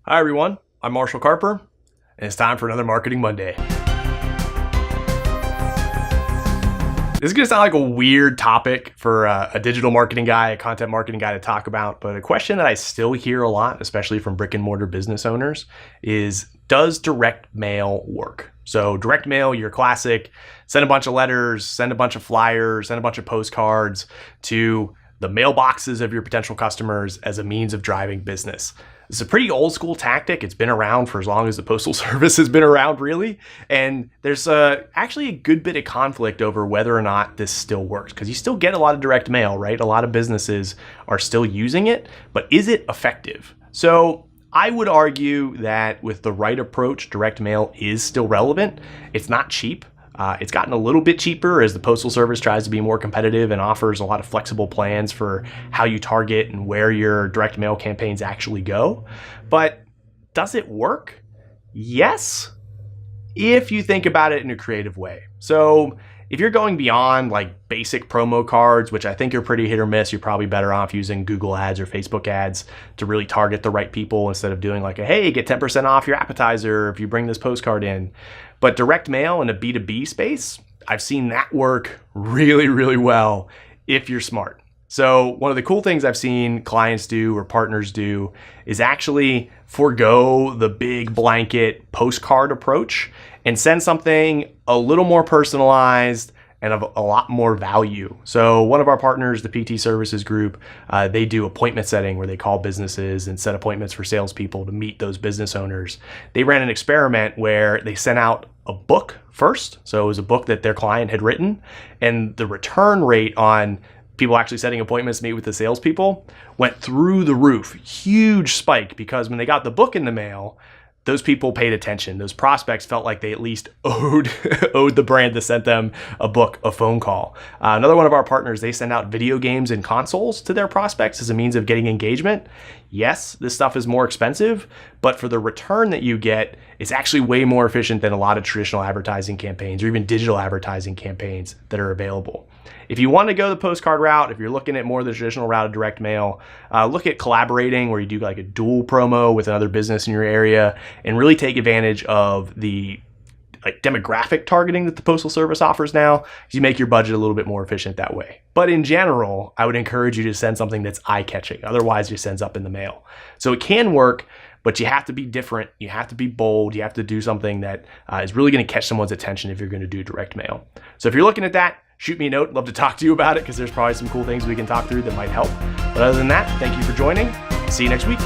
Hi everyone, I'm Marshall Carper, and it's time for another Marketing Monday. This is gonna sound like a weird topic for a digital marketing guy, a content marketing guy to talk about, but a question that I still hear a lot, especially from brick and mortar business owners, is does direct mail work? So direct mail, your classic, send a bunch of letters, send a bunch of flyers, send a bunch of postcards to the mailboxes of your potential customers as a means of driving business. It's a pretty old school tactic. It's been around for as long as the Postal Service has been around, really. And there's actually a good bit of conflict over whether or not this still works, because you still get a lot of direct mail, right? A lot of businesses are still using it, but is it effective? So I would argue that with the right approach, direct mail is still relevant. It's not cheap. It's gotten a little bit cheaper as the Postal Service tries to be more competitive and offers a lot of flexible plans for how you target and where your direct mail campaigns actually go. But does it work? Yes, if you think about it in a creative way. So if you're going beyond like basic promo cards, which I think are pretty hit or miss, you're probably better off using Google ads or Facebook ads to really target the right people instead of doing like a, hey, get 10% off your appetizer if you bring this postcard in. But direct mail in a B2B space, I've seen that work really, really well if you're smart. So one of the cool things I've seen clients do or partners do is actually forego the big blanket postcard approach and send something a little more personalized and of a lot more value. So one of our partners, the PT Services Group, they do appointment setting where they call businesses and set appointments for salespeople to meet those business owners. They ran an experiment where they sent out a book first. So it was a book that their client had written, and the return rate on people actually setting appointments to meet with the salespeople went through the roof. Huge spike, because when they got the book in the mail, those people paid attention. Those prospects felt like they at least owed the brand that sent them a book, a phone call. Another one of our partners, they send out video games and consoles to their prospects as a means of getting engagement. Yes, this stuff is more expensive, but for the return that you get, it's actually way more efficient than a lot of traditional advertising campaigns or even digital advertising campaigns that are available. If you want to go the postcard route, if you're looking at more of the traditional route of direct mail, look at collaborating where you do like a dual promo with another business in your area and really take advantage of the demographic targeting that the Postal Service offers now. You make your budget a little bit more efficient that way. But in general, I would encourage you to send something that's eye-catching. Otherwise, it just ends up in the mail. So it can work, but you have to be different. You have to be bold. You have to do something that is really going to catch someone's attention if you're going to do direct mail. So if you're looking at that, shoot me a note. Love to talk to you about it because there's probably some cool things we can talk through that might help. But other than that, thank you for joining. See you next week.